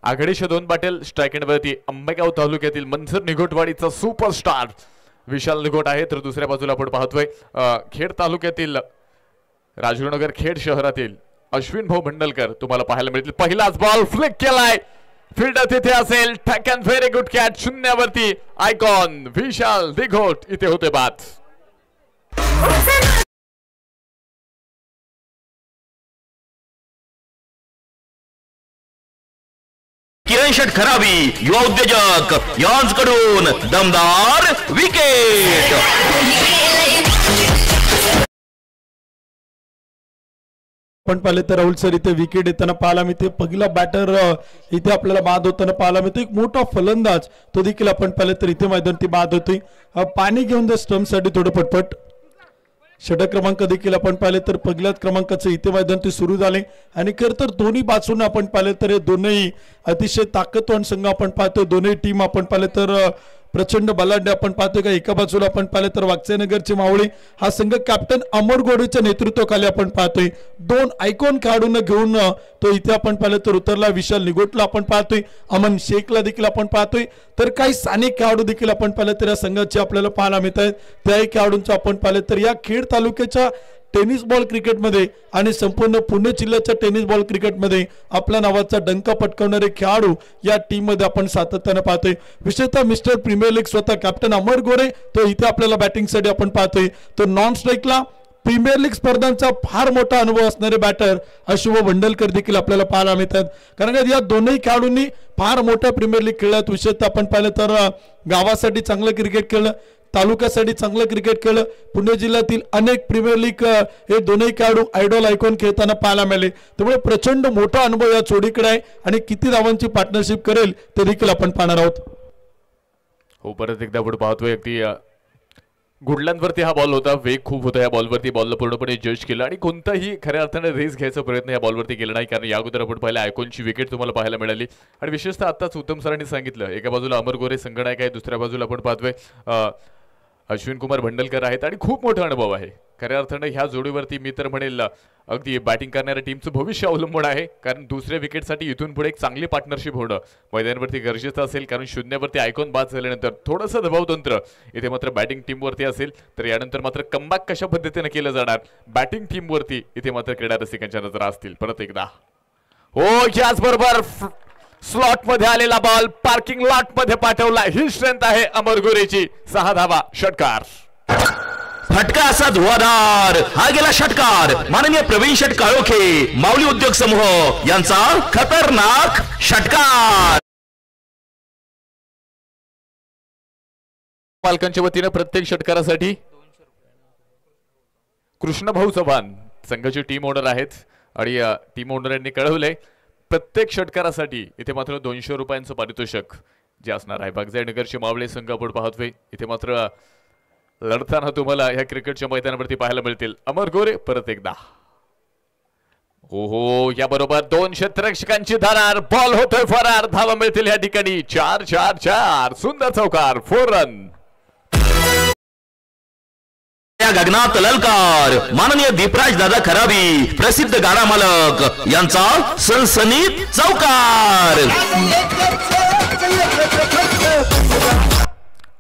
आघाडीच्या 2 पाटील स्ट्राइक एंडवरती अंबेगाव तालुक्यातील मंचर निघोटवाडीचा सुपरस्टार विशाल निघोट आहे, तर दुसऱ्या बाजूला आपण पाहतोय खेड तालुक्यातील राजगुरुनगर खेड शहरातील अश्विन भाऊ भंडलकर तुम्हाला पाहायला मिळतील। पहिलाच बॉल फ्लिक केलाय, फील्डर तिथे असेल, टॅक अँड व्हेरी गुड कॅच, शून्यावरती आयकॉन विशाल निघोट इथे होते बाद। किरण शेट खरावी युवा उद्योजक यांकडून दमदार विकेट। पण पाहिले तर राहुल सर इथे विकेट येताना पाहायला मिळते, पहिला बॅटर इथे आपल्याला बाद होताना पाहायला मिळतो। एक मोठा फलंदाज तो देखील आपण पाहिले तर इथे मैदानावरती बाद होतोय। पाणी घेऊन त्या स्टंप साठी थोडं पटपट षटक क्रमांक देखील आपण पाहिले तर पहिल्याच क्रमांकाचे इथे मैदान सुरू झाले आणि खरं तर दोन्ही बाजूने आपण पाहिले तर हे दोन्ही अतिशय ताकदवान संघ आपण पाहतो। दोन्ही टीम आपण पाहिले तर प्रचंड बलाढ्य आपण पाहतोय का एका बाजूला आपण पाहिले तर वागचेनगरचे मावळे हा संघ कॅप्टन अमर गोरेच्या नेतृत्वाखाली आपण पाहतोय। 2 आयकॉन खेळाडूंना घेऊन तो इथे आपण पाहिले तर उतरला। विशाल निघोटला आपण पाहतोय, अमन शेखला देखील आपण पाहतोय, तर काही स्थानिक खेळाडू देखील आपण पाहिले तर या संघाचे आपल्याला पाहायला मिळत आहेत। त्याही खेळाडूंचं आपण पाहिले तर या खेड तालुक्याच्या टेनिस बॉल क्रिकेटमध्ये आणि संपूर्ण पुणे जिल्ह्याच्या टेनिस बॉल क्रिकेटमध्ये आपल्या नावाचा डंका पटकावणारे खेळाडू या टीम मध्ये आपण सातत्याने पाहतोय। विशेषतः मिस्टर प्रीमियर लीग स्वतः कॅप्टन अमर गोरे तो इथे आपल्याला बॅटिंग साठी आपण पाहतोय। तो नॉन स्ट्राईकला प्रीमियर लीग स्पर्धांचा फार मोठा अनुभव असणारे बॅटर अशुभ भंडलकर देखील आपल्याला पाहायला मिळतात, कारण या दोन्ही खेळाडूंनी फार मोठ्या प्रीमियर लीग खेळल्यात। विशेषतः आपण पाहिलं तर गावासाठी चांगलं क्रिकेट खेळलं, तालुक्यासाठी चांगलं क्रिकेट खेळलं। पुणे जिल्ह्यातील अनेक प्रीमियर लीग हे दोन्ही खेळाडू आयडॉल आयकॉन खेळताना पाहायला मिळाले, त्यामुळे प्रचंड मोठा अनुभव या जोडीकडे आहे आणि किती धावांची पार्टनरशिप करेल ते देखील आपण पाहणार आहोत। हो, परत एकदा आपण पाहतोय अगदी गुडलँडवरती हा बॉल होता, वेग खूप होता या बॉलवरती, बॉलला पूर्णपणे जज केलं आणि कोणताही खऱ्या अर्थाने रेस घ्यायचा प्रयत्न या बॉलवरती केला नाही, कारण या अगोदर आपण पाहिलं आयकॉनची विकेट तुम्हाला पाहायला मिळाली। आणि विशेषतः आताच उत्तम सरांनी सांगितलं एका बाजूला अमर गोरे संघनायक आहे, दुसऱ्या बाजूला आपण पाहतोय अश्विन कुमार भंडलकर आहेत आणि खूप मोठा अनुभव आहे। खऱ्या अर्थाने ह्या जोडीवरती मी तर म्हणेल अगदी बॅटिंग करणाऱ्या टीमचं भविष्य अवलंबून आहे, कारण दुसऱ्या विकेटसाठी इथून पुढे एक चांगली पार्टनरशिप होणं मैदानावरती गरजेचं असेल, कारण शून्यावरती आयकॉन बाद झाल्यानंतर थोडंसं दबाव तंत्र इथे मात्र बॅटिंग टीमवरती असेल, तर यानंतर मात्र कमबॅक कशा पद्धतीने केलं जाणार बॅटिंग टीमवरती इथे मात्र क्रीडा रसिकांच्या नजरा असतील। परत एकदा हो, याचबरोबर स्लॉट मध्ये आलेला बॉल पार्किंग लॉट मध्ये पाठवला, ही स्ट्रेंथ आहे अमर गोरेची। 6 धावा, षटकार, फटका असा धुवाधार, हा गेला षटकार। माननीय प्रवीण शेट काळोखे माऊली उद्योग समूह यांचा खतरनाक षटकार। पालकांच्या वतीने प्रत्येक षटकारासाठी कृष्णभाऊ चव्हाण संघाचे टीम ओनर आहेत आणि टीम ओनर यांनी कळवलंय प्रत्येक षटकारासाठी इथे मात्र 200 रुपयांचं पारितोषिक जे असणार आहे। बागजाईनगरचे मावळे संघ आपण पाहतोय इथे मात्र लढताना तुम्हाला या क्रिकेटच्या मैदानावरती पाहायला मिळतील। अमर गोरे परत एकदा हो, या बरोबर 2 क्षेत्ररक्षकांची धरार, बॉल होतोय फरार, धावा मिळतील या ठिकाणी 4-4-4, सुंदर चौकार, 4 रन। गगनात ललकार, माननीय दीपराज दादा खरावी प्रसिद्ध गाडा मालक यांचा सनसनीत चौकार।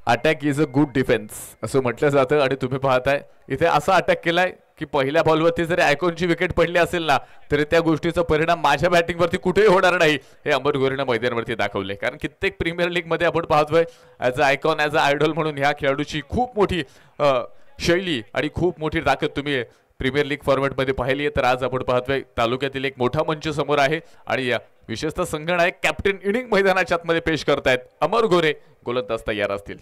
Attack is a good defence असं म्हटलं जातं आणि तुम्ही पाहताय इथे असा अटॅक केलाय की पहिल्या बॉलवरती जरी आयकॉनची विकेट पडली असेल ना तरी त्या गोष्टीचा परिणाम माझ्या बॅटिंगवरती कुठेही होणार नाही, हे अमर गोरेनं मैदानावरती दाखवले। कारण कित्येक प्रीमियर लीग मध्ये आपण पाहतोय as a icon as a idol म्हणून ह्या खेळाडूची खूप मोठी शैली आणि खूप मोठी ताकद तुम्ही प्रीमियर लीग फॉर्मॅटमध्ये पाहिली आहे। तर आज आपण पाहतोय तालुक्यातील एक मोठा मंच समोर आहे आणि विशेषतः संघनायक कॅप्टन इनिंग मैदानाच्या आतमध्ये पेश करतायत अमर गोरे, गोलंदाज तयार असतील।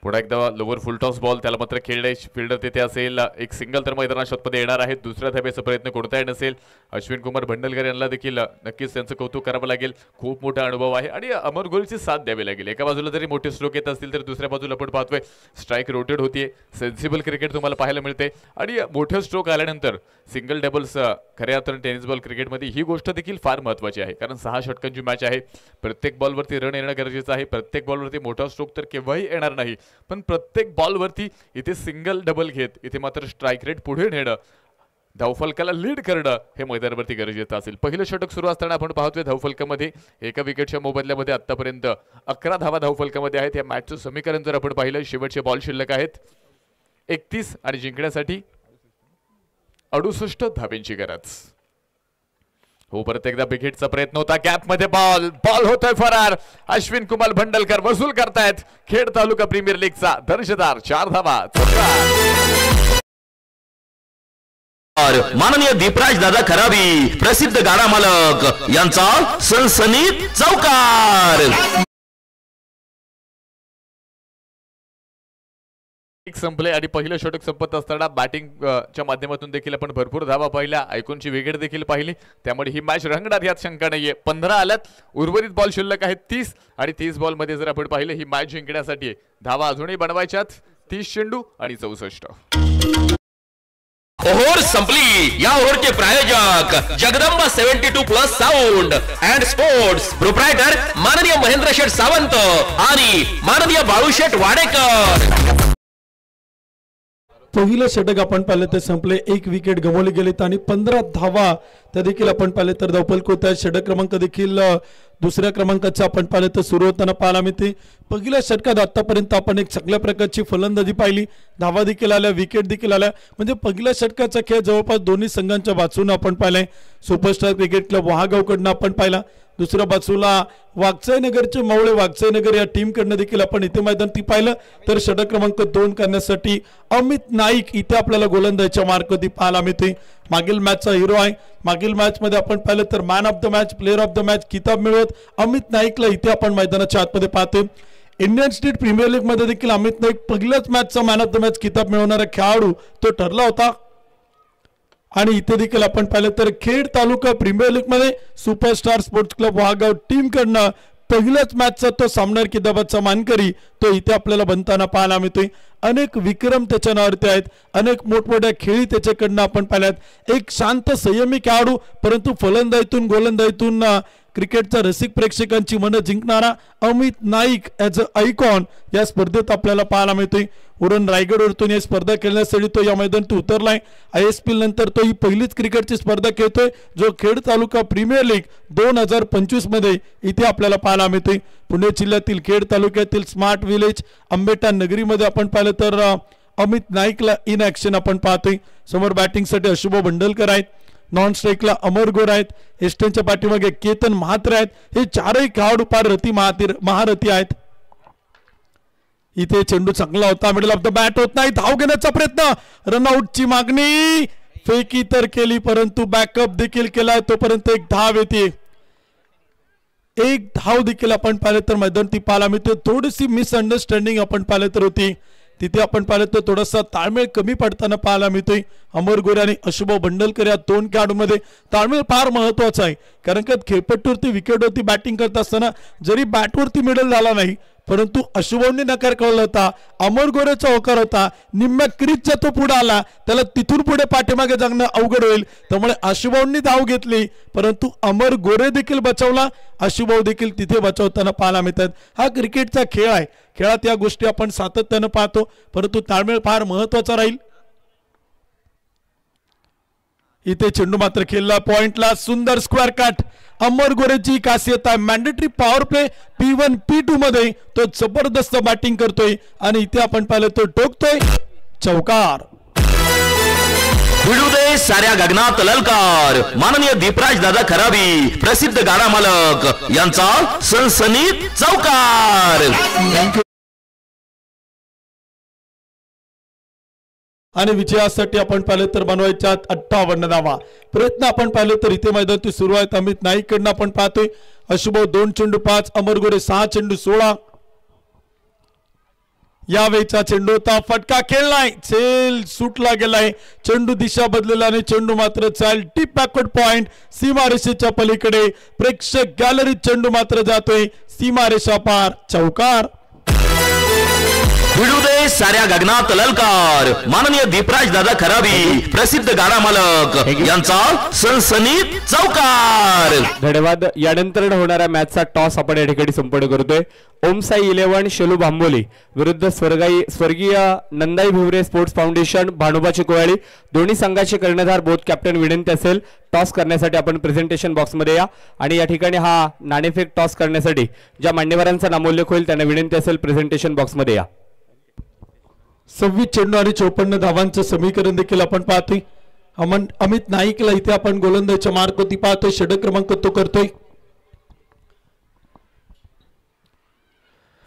पुन्हा एकदा लोवर फुल टॉस बॉल, त्याला मात्र खेळणे फिल्डर तिथे असेल, एक सिंगल तर मैदानाच्या आतमध्ये येणार आहे, दुसऱ्या धाब्याचा प्रयत्न कोणताही नसेल। अश्विन कुमार भंडलकर यांना देखील नक्कीच त्यांचं कौतुक करावं लागेल, खूप मोठा अनुभव आहे आणि अमर गोरेची साथ द्यावी लागेल। एका बाजूला जरी मोठे स्ट्रोक येत असतील तर दुसऱ्या बाजूला आपण पाहतोय स्ट्राईक रोटेट होतीये, सेन्सिबल क्रिकेट तुम्हाला पाहायला मिळते आणि मोठे स्ट्रोक आल्यानंतर सिंगल डबल्स खऱ्या अर्थाने टेनिस बॉल क्रिकेटमध्ये ही गोष्ट देखील फार महत्त्वाची आहे, कारण 6 षटकांची मॅच आहे, प्रत्येक बॉलवरती रन येणं गरजेचं आहे, प्रत्येक बॉलवरती मोठा स्ट्रोक तर केव्हाही येणार नाही, पण प्रत्येक बॉलवरती इथे सिंगल डबल घेत इथे मात्र स्ट्राईक रेट पुढे नेणं धावफलकाला लीड करणं हे मैदानावरती गरजेचं असेल. पहिलं षटक सुरू असताना आपण पाहतोय धावफलकामध्ये एका विकेटच्या मोबदल्यामध्ये आतापर्यंत 11 धावा धावफलकामध्ये आहेत. या मॅचचं समीकरण जर आपण पाहिलं, शेवटचे बॉल शिल्लक आहेत 31 आणि जिंकण्यासाठी 68 धाब्यांची गरज. हो, परत एकदा विकेटचा प्रयत्न होता, गॅप मध्ये बॉल होतोय फरार. अश्विन कुमार भंडलकर वसूल करतायत खेड तालुका प्रीमियर लीगचा दर्जेदार 4 धावा. माननीय दीपराज दादा खराबी प्रसिद्ध गाडा मालक यांचा सनसनीत चौकार. संपले आणि पहिलं षटक संपत असताना बॅटिंगच्या माध्यमातून देखील आपण भरपूर धावा पाहिल्या, ऐकूनची विकेट देखील पाहिली. त्यामुळे ही मॅच रंगणार यात शंका नाहीये. 15 आल्यात, उर्वरित बॉल शिल्लक आहेत 30 आणि 30 बॉल मध्ये जर आपण पाहिलं ही मॅच जिंकण्यासाठी धावा अजूनही बनवायच्यात. 30 चेंडू आणि 64. ओव्हर संपली. या ओव्हरचे प्रायोजक Jagdamba 72+ sound and sports, proprietor माननीय महेंद्र शेठ सावंत आणि माननीय बाळूशेठ वाडेकर. पहिलं षटक आपण पाहिलं तर संपले, 1 विकेट गमावली गेलीत आणि 15 धावा त्या देखील आपण पाहिले तर धावफलक होत आहे. षटक क्रमांक देखील दुसऱ्या क्रमांकाचा आपण पाहिलं तर सुरू होताना पाहायला मिळते. पहिल्या षटकात आतापर्यंत आपण एक चांगल्या प्रकारची फलंदाजी पाहिली, धावा देखील आल्या, विकेट देखील आल्या. म्हणजे पहिल्या षटकाचा खेळ जवळपास दोन्ही संघांच्या बाजूने आपण पाहिलाय. सुपरस्टार क्रिकेट क्लब वहागावकडनं आपण पाहिला, दुसऱ्या बाजूला वागचाईनगरचे मावळे वागचाईनगर या टीम कडनं देखील आपण इथे मैदान ती पाहिलं. तर षटक क्रमांक 2 करण्यासाठी अमित नाईक इथे आपल्याला गोलंदाजीच्या मार्कवरती पाहायला मिळते. मागील मॅचचा हिरो आहे. मागील मॅच मध्ये आपण पाहिलं तर man of the match, player of the match किताब मिळवत अमित नाईकला इथे आपण मैदानाच्या आतमध्ये पाहतोय. इंडियन स्टेट प्रीमियर लीग मध्ये देखील अमित नाईक पहिल्याच मॅचचा मॅन ऑफ द मॅच किताब मिळवणारा खेळाडू तो ठरला होता. आणि इथे देखील आपण पाहिलं तर खेड तालुका प्रीमियर लीग मध्ये superstar sports club Wahagaon team कडनं पहिल्याच मॅचचा तो सामनार किताबाचा मानकरी तो इथे आपल्याला बनताना पाहायला मिळतोय. अनेक विक्रम त्याच्या नावावरती आहेत, अनेक मोठमोठ्या खेळी त्याच्याकडनं आपण पाहिल्यात. एक शांत संयमी खेळाडू, परंतु फलंदाजीतून गोलंदाजीतून क्रिकेटचा रसिक प्रेक्षकांची मनं जिंकणारा Amit Naik as a icon या स्पर्धेत आपल्याला पाहायला मिळतोय. उरण रायगडवरतून ही स्पर्धा खेळण्यासाठी तो या मैदानात उतरलाय. ISPL नंतर तो ही पहिलीच क्रिकेटची स्पर्धा खेळतोय जो खेड तालुका प्रीमियर लीग 2025 मध्ये इथे आपल्याला पाहायला मिळतोय. पुणे जिल्ह्यातील खेड तालुक्यातील स्मार्ट विलेज आंबेटा नगरीमध्ये आपण पाहिलं तर अमित नाईकला इन ॲक्शन आपण पाहतोय. समोर बॅटिंगसाठी अशुभ भंडलकर आहेत, नॉन स्ट्राईकला अमर गोर आहेत, एस्टनच्या पाठीमागे केतन महात्रे आहेत. हे चारही खेळाडू पार महारथी आहेत. इथे चेंडू चांगला होता, मिडल ऑफ द बॅट होत नाही, धाव घेण्याचा प्रयत्न, रनआउटची मागणी, फेकी तर केली परंतु बॅकअप देखील केलाय. तोपर्यंत एक धाव येते, एक धाव देखील आपण पाहिलं तर मैदान ती पाहायला मिळते. थोडीशी मिसअंडरस्टँडिंग आपण पाहिलं तर होती तिथे, आपण पाहिलं तर थोडासा ताळमेळ कमी पडताना पाहायला मिळतोय. अमर गोरे आणि अशुभ भंडलकर या 2 खेळाडूंमध्ये ताळमेळ फार महत्वाचा आहे. कारण का खेळपट्टीवरती विकेटवरती बॅटिंग करत असताना जरी बॅटवरती मिडल झाला नाही परंतु अशुभने नकार कळला होता, अमर गोरेचा होकार होता, निम्म्या क्रीजच्या तो पुढे आला, त्याला तिथून पुढे पाठीमागे जाणं अवघड होईल. त्यामुळे अशुभने धाव घेतली परंतु अमर गोरे देखील बचावला, अशुभ देखील तिथे बचावताना पाहायला मिळतात. हा क्रिकेटचा खेळ आहे, खेळात या गोष्टी आपण सातत्यानं पाहतो परंतु ताळमेळ फार महत्वाचा राहील. इथे चेंडू मात्र खेळला पॉइंटला, सुंदर स्क्वेअर कट. अमर गोरेची खासियत आहे mandatory power play P1 P2 मध्ये तो जबरदस्त बॅटिंग करतोय आणि इथे आपण पाहिलं तो टोकतोय चौकार. भिडू दे साऱ्या गगनात ललकार. माननीय दीपराज दादा खराबी प्रसिद्ध गाडा मालक यांचा सनसनीत चौकार. आणि विजयासाठी आपण पाहिलं तर बनवायच्या 58 धावा. प्रयत्न आपण पाहिलं तर इथे मैदानाची सुरू आहे. अमित नाईक कडनं आपण पाहतोय अशुभ 2 चेंडू 5, अमर गोरे 6 चेंडू 16. यावेळीचा चेंडू होता, फटका खेळलाय, चेल सुटला गेलाय, चेंडू दिशा बदलला आणि चेंडू मात्र चाल टिप बॅकवर्ड पॉइंट सीमारेषेच्या पलीकडे. प्रेक्षक गॅलरीत चेंडू मात्र जातोय सीमारेषा पार, चौकार. भिडू दे साऱ्या गगनात ललकार. माननीय दीपराज दादा खराबी प्रसिद्ध गाडा मालक यांचा सनसनीत चौकार. धन्यवाद. यानंतर होणाऱ्या मॅचचा टॉस आपण या ठिकाणी संपन्न करतोय. ओम साई 11 शेलू भांबोली विरुद्ध स्वर्गीय नंदाई भिवरे स्पोर्ट्स फाउंडेशन भानुबाची कोयाळी. दोन्ही संघाचे कर्णधार बोथ कॅप्टन विनंती असेल टॉस करण्यासाठी आपण प्रेझेंटेशन बॉक्समध्ये या आणि या ठिकाणी हा नाणेफेक टॉस करण्यासाठी ज्या मान्यवरांचा नामोल्लेख होईल त्यांना विनंती असेल प्रेझेंटेशन बॉक्समध्ये या. 26 चेंडू आणि 54 धावांचं समीकरण देखील आपण पाहतोय. अमित नाईकला इथे आपण गोलंदाजीच्या मार्कवरती पाहतोय. षटक क्रमांक तो करतोय.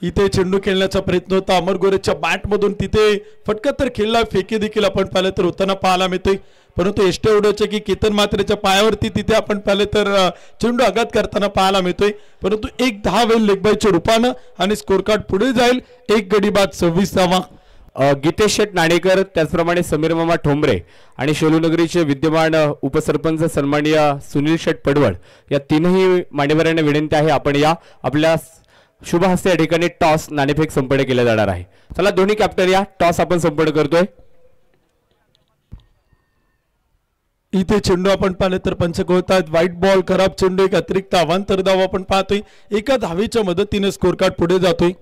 इथे चेंडू खेळण्याचा प्रयत्न होता अमर गोरेच्या बॅट मधून. तिथे फटका तर खेळला, फेके देखील आपण पाहिलं तर होताना पाहायला मिळतोय. परंतु एवढे एवढंच की केतन मात्रेच्या पायावरती तिथे आपण पाहिलं तर चेंडू आघात करताना पाहायला मिळतोय. परंतु एक 10 वेल लेगबायच्या रूपानं आणि स्कोर कार्ड पुढे जाईल. एक गडी बाद 26 धावा. गीतेश शेठ नाणेकर त्याचप्रमाणे समीर मामा ठोंबरे आणि शेलूनगरीचे विद्यमान उपसरपंच सन्माननीय सुनील शेठ पडवळ या तीनही मान्यवरांना विनंती आहे आपण या. आपल्या शुभ हस्ते या ठिकाणी टॉस नाणेफेक संपन्न केला जाणार आहे. चला दोन्ही कॅप्टन या. टॉस आपण संपन्न करतोय. इथे चेंडू आपण पाहिले तर पंचक होतात. व्हाईट बॉल, खराब चेंडू, एक अतिरिक्त अवांतर धाव आपण पाहतोय. एका धावेच्या मदतीने स्कोर कार्ड पुढे जातोय.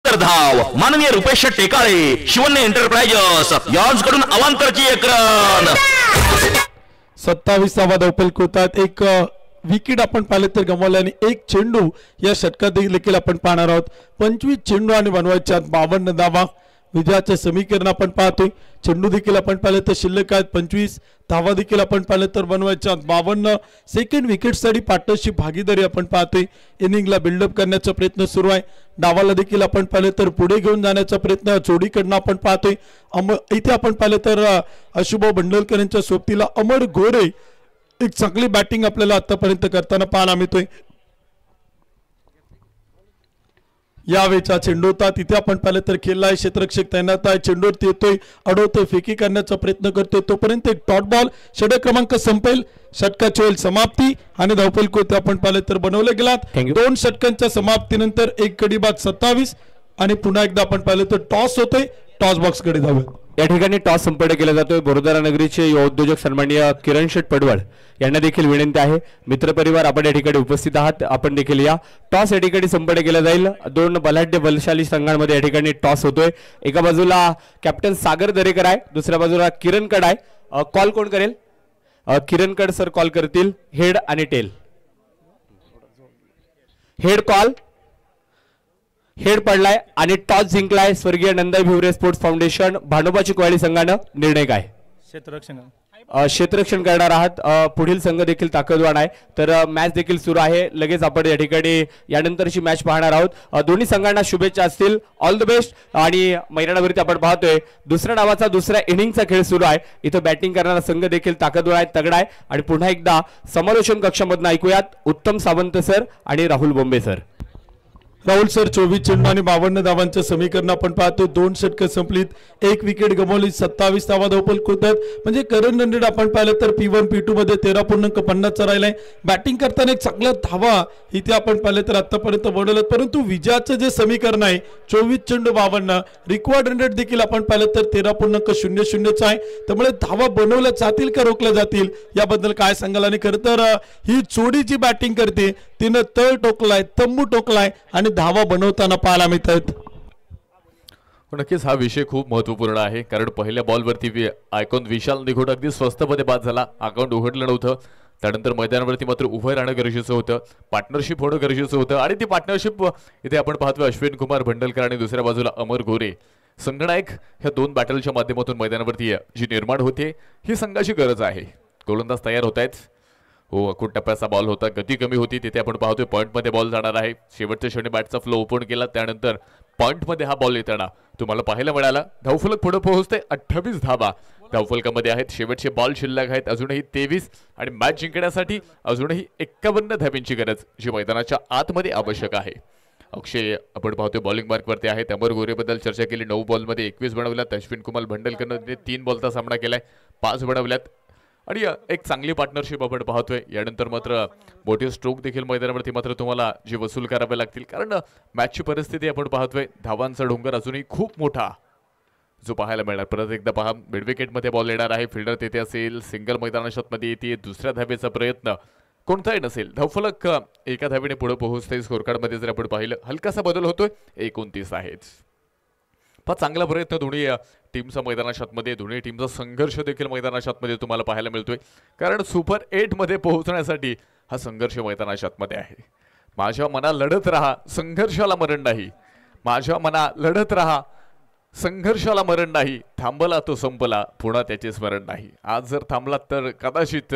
धाव माननीय रुपेश टेकाळे शिवन्य एंटरप्राइजेस यांच्याकडून अवांतरची एक रन. 27 धावा धावफलक होतात. एक विकेट आपण पाहिले तर गमावले आणि एक चेंडू या षटकात देखील आपण पाहणार आहोत. 25 चेंडू आणि बनवायच्या 52 धावा. विजयाचे समीकरण आपण पाहतोय. चेंडू देखील आपण पाहिले तर शिल्लक आहेत 25 धावा देखील आपण पाहिले तर बनवायच्या 52. सेकंड विकेटसाठी पार्टनरशिप भागीदारी आपण पाहतोय. इनिंगला बिल्डअप करण्याचा प्रयत्न सुरू आहे. डावाला देखील आपण पाहिले तर पुढे घेऊन जाण्याचा प्रयत्न जोडीकडनं आपण पाहतोय. इथे आपण पाहिले तर अशुभाऊ बंडलकर यांच्या सोबतीला अमर गोरे एक चांगली बॅटिंग आपल्याला आतापर्यंत करताना पाहायला मिळतोय. यावेळेचा चेंडू होता तिथे आपण पाहिलं तर खेळलाय. क्षेत्ररक्षक तैनात आहे. चेंडूवरती येतोय, अडवतोय, फेकी करण्याचा प्रयत्न करतोय. तोपर्यंत एक डॉट बॉल. षटक क्रमांक संपेल. षटकाची होईल समाप्ती आणि धावफलक होते आपण पाहिलं तर बनवले गेलात. 2 षटकांच्या समाप्तीनंतर एक गडी बाद 27 आणि पुन्हा एकदा आपण पाहिलं तर टॉस होतोय. टॉस बॉक्स कडे धावत. या ठिकाणी टॉस संपन्न केला जातोय. बडोदरा नगरीचे युवा उद्योजक सन्माननीय किरण शेठ पडवळ यांना देखील विनंती आहे. मित्रपरिवार आपण या ठिकाणी उपस्थित आहात, आपण देखील या. टॉस या ठिकाणी संपन्न केला जाईल. 2 बलाढ्य बलशाली संघांमध्ये या ठिकाणी टॉस होतोय. एका बाजूला कॅप्टन सागर दरेकर आहे, दुसऱ्या बाजूला किरण कड आहे. कॉल कोण करेल? किरण कड सर कॉल करतील. हेड आणि टेल. Head call. हेड पडलाय आणि टॉस जिंकलाय स्वर्गीय नंदाई भिवरे स्पोर्ट्स फाउंडेशन भानुबाची कोयाळी संघानं. निर्णय काय? क्षेत्ररक्षण करणार आहात. पुढील संघ देखील ताकदवान आहे. तर मॅच देखील सुरू आहे. लगेच आपण या ठिकाणी यानंतरची मॅच पाहणार आहोत. दोन्ही संघांना शुभेच्छा असतील. All the best. आणि मैदानावरती आपण पाहतोय दुसऱ्या डावाचा दुसऱ्या इनिंगचा खेळ सुरू आहे. इथं बॅटिंग करणारा संघ देखील ताकदवान आहे, तगडा आहे. आणि पुन्हा एकदा समालोचन कक्षामधून ऐकूयात उत्तम सावंत सर आणि राहुल बोंबे सर. राहुल सर 24 चेंडू आणि 52 धावांचं समीकरण आपण पाहतो. 2 षटकं संपलीत, 1 विकेट गमावली, 27 धावा धावफलक होतात. म्हणजे करंट रन रेट आपण पाहिलं तर P1 P2 मध्ये 13.50 राहिलाय. बॅटिंग करताना एक चांगला धावा इथे आपण पाहिलं तर आतापर्यंत बनवलं. परंतु विजयाचं जे समीकरण आहे 24 चेंडू 52, रिक्वायर्ड रन रेट देखील आपण पाहिलं तर 13.00 आहे. त्यामुळे धावा बनवल्या जातील का रोखल्या जातील याबद्दल काय सांगाल? आणि खरं तर ही जोडी जी बॅटिंग करते तिनं तळ टोकलाय, तंबू टोकलाय आणि धावा बनवताना पाहायला मिळतात. नक्कीच हा विषय खूप महत्वपूर्ण आहे, कारण पहिल्या बॉलवरती आयकॉन विशाल निघोट अगदी स्वस्तमध्ये बाद झाला. अकाउंट उघडलं नव्हतं. त्यानंतर मैदानावरती मात्र उभं राहणं गरजेचं होतं, पार्टनरशिप होणं गरजेचं होतं. आणि ती पार्टनरशिप इथे आपण पाहतो अश्विन कुमार भंडलकर आणि दुसऱ्या बाजूला अमर गोरे संगनायक ह्या 2 बॅटलच्या माध्यमातून मैदानावरती जी निर्माण होते ही संघाची गरज आहे. गोलंदाज तयार होत आहेत. हो, अकूट टप्प्याचा बॉल होता, गती कमी होती. तिथे आपण पाहतोय पॉईंटमध्ये बॉल जाणार आहे. शेवटच्या क्षणी बॅटचा फ्लो ओपन केला, त्यानंतर पॉईंटमध्ये हा बॉल येताना तुम्हाला पाहायला मिळाला. धावफलक पुढे पोहोचते 28 धावा धावफलकामध्ये आहेत. शेवटचे बॉल शिल्लक आहेत अजूनही 23 आणि मॅच जिंकण्यासाठी अजूनही 51 धाब्यांची गरज जी मैदानाच्या आतमध्ये आवश्यक आहे. अक्षय आपण पाहतोय बॉलिंग मार्कवरती आहे. अमर गोरेबद्दल चर्चा केली. 9 बॉलमध्ये 21 बनवल्यात. अश्विन कुमार भंडलकरने 3 बॉलचा सामना केलाय, 5 बनवल्यात. आणि एक चांगली पार्टनरशिप आपण पाहतोय. यानंतर मात्र मोठे स्ट्रोक देखील मैदानावरती मात्र तुम्हाला जे वसूल करावे लागतील, कारण मॅचची परिस्थिती आपण पाहतोय. धावांचा डोंगर अजूनही खूप मोठा जो पाहायला मिळणार. परत एकदा पहा, मिड विकेटमध्ये बॉल येणार आहे, फिल्डर तेथे असेल, सिंगल मैदानामध्ये येते, दुसऱ्या धावेचा प्रयत्न कोणताही नसेल, धावफलक एका धावेने पुढे पोहोचते. स्कोरकार्डमध्ये जर आपण पाहिलं हलकासा बदल होतोय, 29 आहेच. पण चांगला प्रयत्न दोन्ही टीमचा मैदानामध्ये, दोन्ही टीमचा संघर्ष देखील मैदानामध्ये तुम्हाला पाहायला मिळतोय, कारण सुपर 8 मध्ये पोहोचण्यासाठी हा संघर्ष मैदानामध्ये आहे. माझ्या मना लढत राहा, संघर्षाला मरण नाही. माझ्या मना लढत राहा, संघर्षाला मरण नाही. थांबला तो संपला, पुन्हा त्याचे स्मरण नाही. आज जर थांबलात तर कदाचित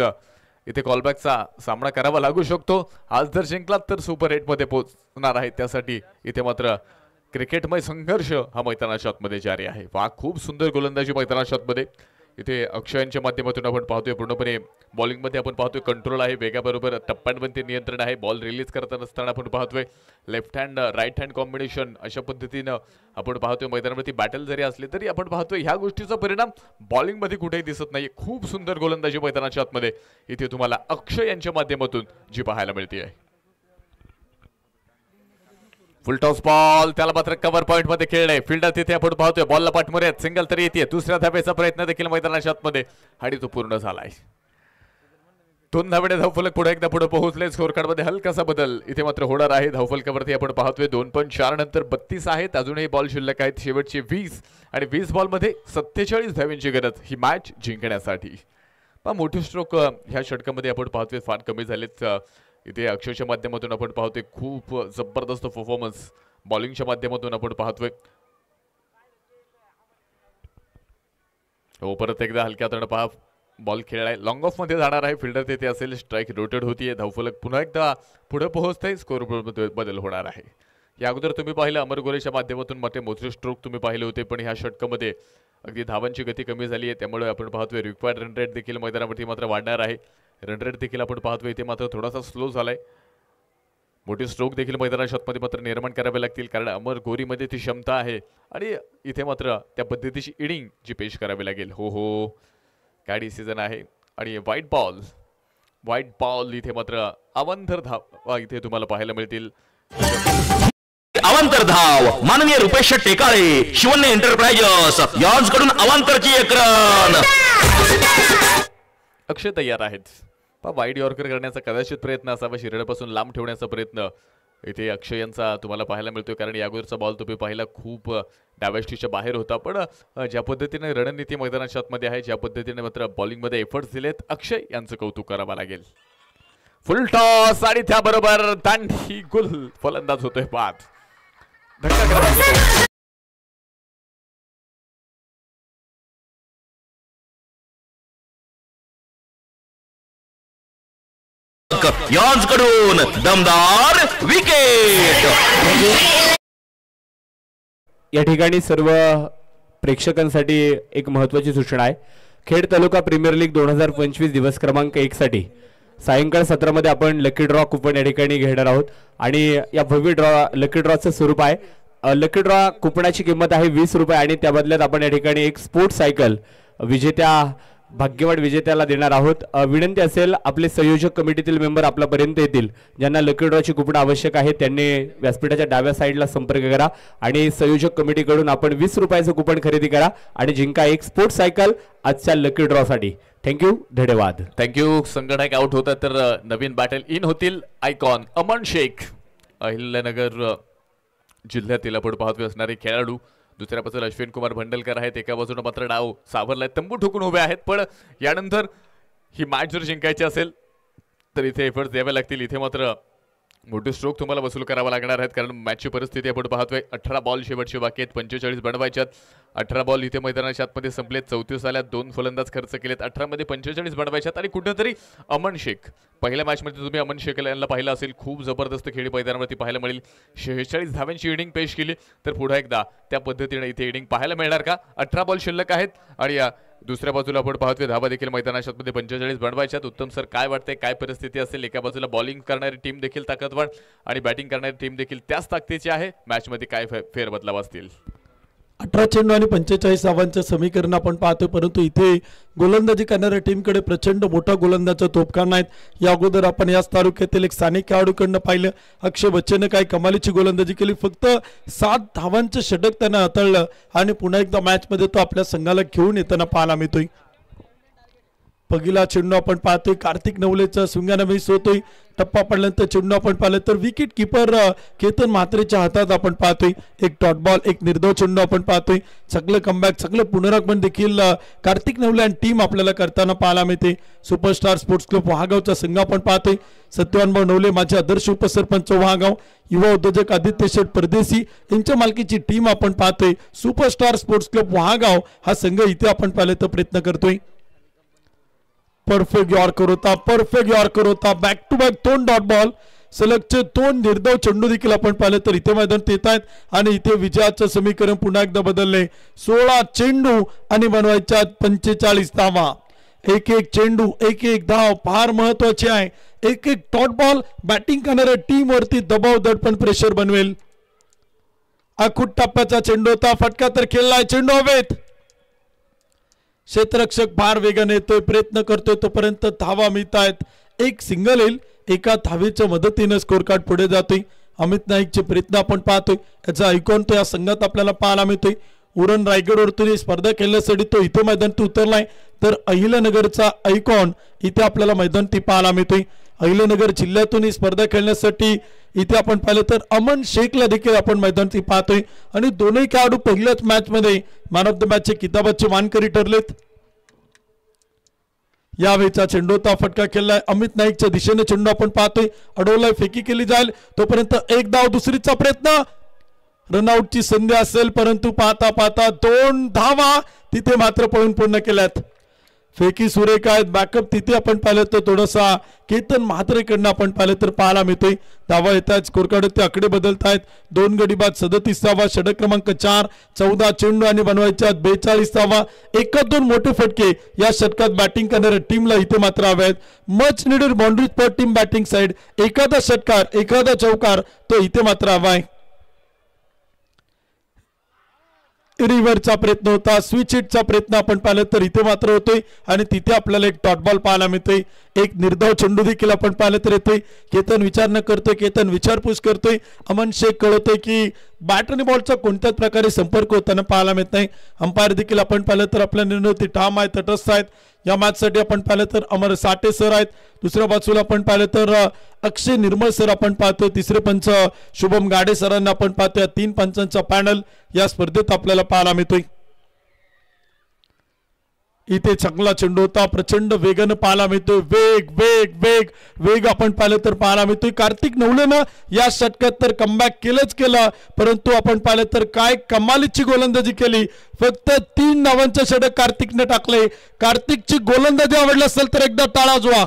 इथे कॉलबॅकचा सामना करावा लागू शकतो. आज जर जिंकलात तर सुपर 8 मध्ये पोहोचणार आहे. त्यासाठी इथे मात्र क्रिकेटमय संघर्ष हा मैदानामध्ये जारी आहे. वा, खूप सुंदर गोलंदाजी मैदानामध्ये. इथे अक्षयांच्या माध्यमातून आपण पाहतोय पूर्णपणे बॉलिंगमध्ये आपण पाहतोय कंट्रोल आहे, वेगाबरोबर टप्प्यांमध्ये नियंत्रण आहे. बॉल रिलीज करत असताना आपण पाहतोय left hand right hand combination अशा पद्धतीनं आपण पाहतोय. मैदानावरती बॅटल जरी असली तरी आपण पाहतोय ह्या गोष्टीचा परिणाम बॉलिंगमध्ये कुठेही दिसत नाही. खूप सुंदर गोलंदाजी मैदानाच्या आतमध्ये इथे तुम्हाला अक्षय यांच्या माध्यमातून जी पाहायला मिळते आहे. फुल टॉस बॉल, त्याला मात्र कव्हर पॉइंट मध्ये खेळणे. फिल्डर तिथे आपण पाहतोय बॉलला पाठमोरे, सिंगल तरी येते. दुसऱ्या धावेचा प्रयत्न देखील मैदानाच्या आतमध्ये आणि तो पूर्ण झालाय. 2 धावेने धावफलक पुढे एकदा पुढे पोहोचले. स्कोर कार्ड मध्ये हलकासा बदल इथे मात्र होणार आहे. धावफलकावरती आपण पाहतोय 2.4 नंतर 32 आहेत. अजूनही बॉल शिल्लक आहेत, शेवटचे 20 आणि 20 बॉल मध्ये 47 धावांची गरज ही मॅच जिंकण्यासाठी. पण मोठे स्ट्रोक ह्या षटकामध्ये आपण पाहतोय फार कमी झालेत. इथे अक्षरच्या माध्यमातून आपण पाहतोय खूप जबरदस्त परफॉर्मन्स बॉलिंगच्या माध्यमातून आपण पाहतोय. हो, परत एकदा हलक्या हाताने पहा, बॉल खेळाय लॉंग ऑफ मध्ये जाणार आहे. फिल्डर तेथे असेल, स्ट्राईक रोटेट होतीये. धावफलक पुन्हा एकदा पुढे पोहोचतंय. स्कोर बदल होणार आहे. या अगोदर तुम्ही पाहिलं अमर गोरेच्या माध्यमातून मोठे मोठे स्ट्रोक तुम्ही पाहिले होते, पण ह्या षटकामध्ये अगदी धावांची गती कमी झाली आहे. त्यामुळे आपण पाहतोय रिक्वायर्ड रन रेट देखील मैदानावरती मात्र वाढणार आहे. रन रेट देखील आपण पाहतोय इथे मात्र थोडासा स्लो झालाय. मोठी स्ट्रोक देखील मैदानामध्ये मात्र निर्माण करावे लागतील, कारण अमर गोरीमध्ये ती क्षमता आहे आणि इथे मात्र त्या पद्धतीची इनिंग जी पेश करावी लागेल. हो, काय डिसिजन आहे. आणि व्हाईट बॉल इथे मात्र अवंतर धाव इथे तुम्हाला पाहायला मिळतील. अवांतर धाव माननीय रुपेश टेकाळे, शिवन्य एंटरप्राइजेस यांच्याकडून अवांतरची एक रन. अक्षय तयार आहेत. वाईड यॉर्कर करण्याचा कदाचित प्रयत्न असावा, शिरड्यापासून लांब ठेवण्याचा प्रयत्न इथे अक्षय यांचा तुम्हाला पाहायला मिळतोय, कारण या अगोदरचा बॉल तुम्ही पाहिला खूप डायव्हर्सिटीच्या बाहेर होता. पण ज्या पद्धतीने रणनीती मैदानाच्या आतमध्ये आहे, ज्या पद्धतीने मात्र बॉलिंगमध्ये एफर्ट्स दिलेत, अक्षय यांचं कौतुक करावं लागेल. फुल टॉस आणि त्याबरोबर दांडी गुल फलंदाज होतोय बाद. धक्का यांच्याकडून दमदार विकेट. या ठिकाणी सर्व प्रेक्षकांसाठी एक महत्त्वाची सूचना आहे. खेड तालुका प्रीमियर लीग 2025 दिवस क्रमांक 1 साठी सायंकाळ सत्रामध्ये आपण लकी ड्रॉ कुपन या ठिकाणी घेणार आहोत आणि या भव्य लकी ड्रॉचं स्वरूप आहे. लकी ड्रॉ कुपनाची किंमत आहे 20 रुपये आणि त्या बदल्यात आपण या ठिकाणी एक स्पोर्ट्स सायकल भाग्यवान विजेत्याला देणार आहोत. विनंती असेल आपले संयोजक कमिटीतील मेंबर आपल्यापर्यंत येतील, ज्यांना लकी ड्रॉची कुपन आवश्यक आहे त्यांनी व्यासपीठाच्या डाव्या साईडला संपर्क करा आणि संयोजक कमिटीकडून आपण 20 रुपयाचं कुपन खरेदी करा आणि जिंका एक स्पोर्ट्स सायकल आजच्या लकी ड्रॉसाठी. थँक्यू, धन्यवाद. थँक्यू. संगणक आउट होता तर नवीन बॅटल इन होतील. आयकॉन अमन शेख, अहिल्यानगर जिल्ह्यातील आपण पाहतोय असणारे खेळाडू. दुसऱ्या बाजूला अश्विन कुमार भंडलकर आहेत, एका बाजूला मात्र डाव सावरलाय, तंबू ठोकून उभे आहेत. पण यानंतर ही मॅच जर जिंकायची असेल तर इथे एफर्ट्स द्यावे लागतील. इथे मात्र मोठे स्ट्रोक तुम्हाला वसूल करावा लागणार आहेत, कारण मॅचची परिस्थिती आपण पाहतोय. 18 बॉल शेवटचे बाकी आहेत, 45 बनवायच्यात. 18 बॉल इथे मैदानाच्या आतमध्ये संपलेत, 34 आल्यात, 2 फलंदाज खर्च केलेत. 18 मध्ये 45 बनवायच्यात आणि कुठेतरी अमन शेख, पहिल्या मॅचमध्ये तुम्ही अमन शेख यांना पाहिलं असेल, खूप जबरदस्त खेळी मैदानावरती पाहायला मिळेल. 46 धाव्यांची इनिंग पेश केली, तर पुढे एकदा त्या पद्धतीने इथे इनिंग पाहायला मिळणार का? 18 बॉल शिल्लक आहेत आणि दुसऱ्या बाजूला आपण पाहतोय धावा देखील मैदानाच्या आतमध्ये 45 बनवायच्यात. उत्तम सर, काय वाटतंय, काय परिस्थिती असेल? एका बाजूला बॉलिंग करणारी टीम देखील ताकदवान आणि बॅटिंग करणारी टीम देखील त्याच ताकदीची आहे. मॅचमध्ये काय फेरबदलाव असतील? 18 चेंडू आणि 45 धावांचं समीकरण आपण पाहतोय, परंतु इथे गोलंदाजी करणाऱ्या टीमकडे प्रचंड मोठा गोलंदाजा तोफखाना आहेत. या अगोदर आपण याच तालुक्यातील एक स्थानिक खेळाडूकडनं पाहिलं, अक्षय बच्चनने काय कमालीची गोलंदाजी केली. फक्त 7 धावांचं षटक त्यानं हाताळलं आणि पुन्हा एकदा मॅच मध्ये तो आपल्या संघाला घेऊन येताना पाहायला मिळतोय. पहिला चेंडू आपण पाहतोय कार्तिक नवलेचा स्विंगानं मिस होतोय. टप्पा पडल्यानंतर चेंडू आपण पाहिलं तर विकेट किपर केतन म्हात्रेच्या हातात आपण पाहतोय. एक डॉट बॉल, एक निर्धाव चेंडू आपण पाहतोय. चांगलं कमबॅक, चांगलं पुनरागमन देखील कार्तिक नवले आणि टीम आपल्याला करताना पाहायला मिळते. सुपरस्टार स्पोर्ट्स क्लब वहागावचा संघ आपण पाहतोय. सत्यवानभाऊ नवले माझे आदर्श उपसरपंच वहागाव, युवा उद्योजक आदित्य शेठ परदेशी यांच्या मालकीची टीम आपण पाहतोय. सुपरस्टार स्पोर्ट्स क्लब वहागाव हा संघ इथे आपण पाहण्याचा प्रयत्न करतोय. परफेक्ट यॉर्कर होता, back to back 2 dot ball, सलगचे 2 निर्धाव चेंडू देखील आपण पाहिले तर इथे मैदानात येत आहेत आणि इथे विजयाचं समीकरण पुन्हा एकदा बदलले. 16 चेंडू आणि बनवायच्या 45 धावा. एक चेंडू, एक धाव फार महत्वाची आहे. एक डॉट बॉल बॅटिंग करणाऱ्या टीम वरती दबाव, दडपण, प्रेशर बनवेल. आखूट टप्प्याचा चेंडू होता, फटका तर खेळलाय, चेंडू हवेत. क्षेत्ररक्षक फार वेगाने येतोय, प्रयत्न करतोय, तोपर्यंत धावा मिळत आहेत. एक सिंगल येईल, एका धावेच्या मदतीने स्कोर कार्ड पुढे जातोय. अमित नाईकचे प्रयत्न आपण पाहतोय, याचा ऐकून तो या संघात आपल्याला पाहायला मिळतोय. उरण रायगडवरतून स्पर्धा खेळण्यासाठी तो इथे मैदानात उतरलाय, तर अहिल्यानगरचा आयकॉन इथे आपल्याला मैदानात पाहायला मिळतोय. अहिल्यानगर जिल्ह्यातून ही स्पर्धा खेळण्यासाठी इथे आपण पाहिलं तर अमन शेखला देखील आपण मैदानात पाहतोय आणि दोन्ही खेळाडू पहिल्याच मॅच मध्ये मॅन ऑफ द मॅचचे किताबाचे मानकरी ठरलेत. यावेळीचा चेंडूचा फटका खेळलाय, अमित नाईकच्या दिशेने चेंडू आपण पाहतोय, अडवलाय, फेकी केली जाईल, तोपर्यंत एक धाव, दुसरीचा प्रयत्न, रनआउटची संधी असेल, परंतु पाहता पाहता 2 धावा तिथे मात्र पळून पूर्ण केल्यात. फेकी सुरेख आहेत, बॅकअप तिथे आपण पाहिलं तर थोडासा केतन म्हात्रेकडनं आपण पाहिलं तर पाहायला मिळतोय. धावा येत आहेत, स्कोर कार्ड ते आकडे बदलत आहेत. 2 गडी बाद 37 धावा, षटक क्रमांक 4, 14 चेंडू आणि बनवायच्या 42 धावा. 1-2 मोठे फटके या षटकात बॅटिंग करणाऱ्या टीमला इथे मात्र हवे आहेत. मच निडेड बाउंड्रीज पर टीम बॅटिंग साइड. एखादा षटकार, एखादा चौकार तो इथे मात्र हवा आहे. रिव्हरचा प्रयत्न होता, स्विच हिटचा प्रयत्न आपण पाहिलं तर इथे मात्र होतोय आणि तिथे आपल्याला एक डॉट बॉल पाहायला मिळतोय. एक निर्धाव चेंडू देखील आपण पाहिलं तर येतोय. केतन विचार न करतोय, केतन विचारपूस करतोय. अमन शेख कळवतोय की बॅट आणि बॉलचा कोणत्याच प्रकारे संपर्क होताना पाहायला मिळत नाही. अंपायर देखील आपण पाहिलं तर आपल्या निर्णयावरती ठाम आहेत, तटस्थ आहेत. या मॅच साठी आपण पाहिलं तर अमर साठे सर आहेत. दुसऱ्या बाजूला आपण पाहिलं तर अक्षय निर्मळ सर आपण पाहतोय. तिसरे पंच शुभम गाडे सरांना आपण पाहतोय. 3 पंचांचा पॅनल या स्पर्धेत आपल्याला पाहायला मिळतोय. इथे चांगला चेंडू होता, प्रचंड वेगानं पाहायला मिळतोय. वेग वेग वेग वेग आपण पाहिलं तर पाहायला मिळतोय. कार्तिक नवलेनं या षटकात तर कमबॅक केलंच केलं, परंतु आपण पाहिलं तर काय कमालीची गोलंदाजी केली. फक्त 3 धावांचं षटक कार्तिकने टाकले. कार्तिकची गोलंदाजी आवडली असेल तर एकदा टाळा वाजवा.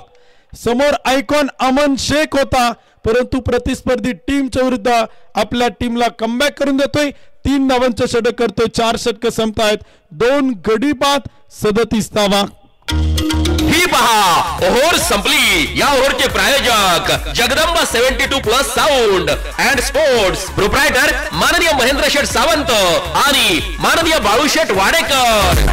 समोर आयकॉन अमन शेख होता, परंतु प्रतिस्पर्धी टीमच्या विरुद्ध आपल्या टीमला कमबॅक करून देतोय. 3 धावांचं षटक करतोय. 4 षटकं संपतायत. 2 गडी बाद 37 धावा. ही पहा ओव्हर संपली. या ओव्हरचे प्रायोजक Jagdamba 72+ sound and sports, proprietor माननीय महेंद्र शेठ सावंत आणि माननीय बाळूशेठ वाडेकर.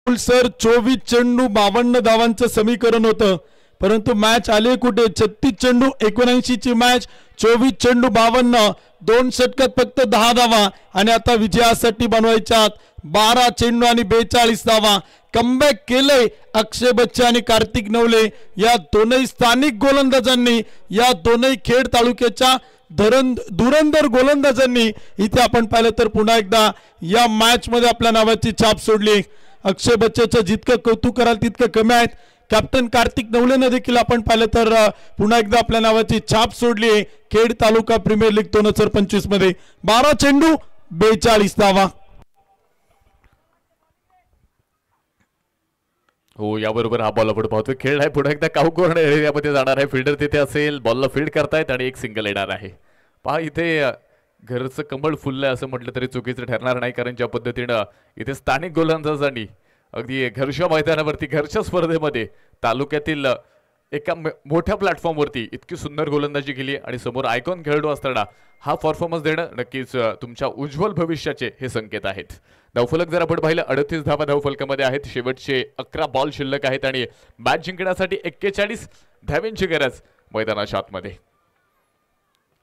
सर 24 चेंडू 52 धावांचं समीकरण होतं, परंतु मॅच आले कुठे. 36 चेंडू 79 ची मॅच, 24 चेंडू 52, 2 षटकात फक्त 10 धावा आणि आता विजयासाठी बनवायच्या 12 चेंडू आणि 42 धावा. कमबॅक केले अक्षय बच्चे आणि कार्तिक नवले या दोनही स्थानिक गोलंदाजांनी, या दोनही खेड तालुक्याच्या धुरंधर गोलंदाजांनी इथे आपण पाहिलं तर पुन्हा एकदा या मॅच मध्ये आपल्या नावाची छाप सोडली. अक्षय बच्चेचं जितकं कौतुक कराल तितकं कमी आहेत. कॅप्टन कार्तिक नवलेने देखील आपण पाहिलं तर पुन्हा एकदा आपल्या नावाची छाप सोडली आहे खेड तालुका प्रीमियर लीग 2025 मध्ये. 12 चेंडू 42 धावा. हो, याबरोबर हा बॉल आपण पाहतोय. खेळ आहे पुढे एकदा काऊ कॉर्नर एरियामध्ये जाणार आहे. फिल्डर तिथे असेल, बॉलला फील्ड करतायत आणि एक सिंगल येणार आहे. पहा इथे घरचं कमळ फुललंय असं म्हटलं तरी चुकीचं ठरणार नाही, कारण ज्या पद्धतीनं इथे स्थानिक गोलंदाजांनी अगदी घरच्या मैदानावरती घरच्या स्पर्धेमध्ये तालुक्यातील एका मोठ्या प्लॅटफॉर्मवरती इतकी सुंदर गोलंदाजी केली आणि समोर आयकॉन खेळाडू असताना हा परफॉर्मन्स देणं नक्कीच तुमच्या उज्ज्वल भविष्याचे हे संकेत आहेत. धावफलक जर आपण पाहिलं 38 धावा धावफलकामध्ये आहेत. शेवटचे 11 बॉल शिल्लक आहेत आणि मॅच जिंकण्यासाठी 41 धावांची गरज मैदानाच्या आतमध्ये.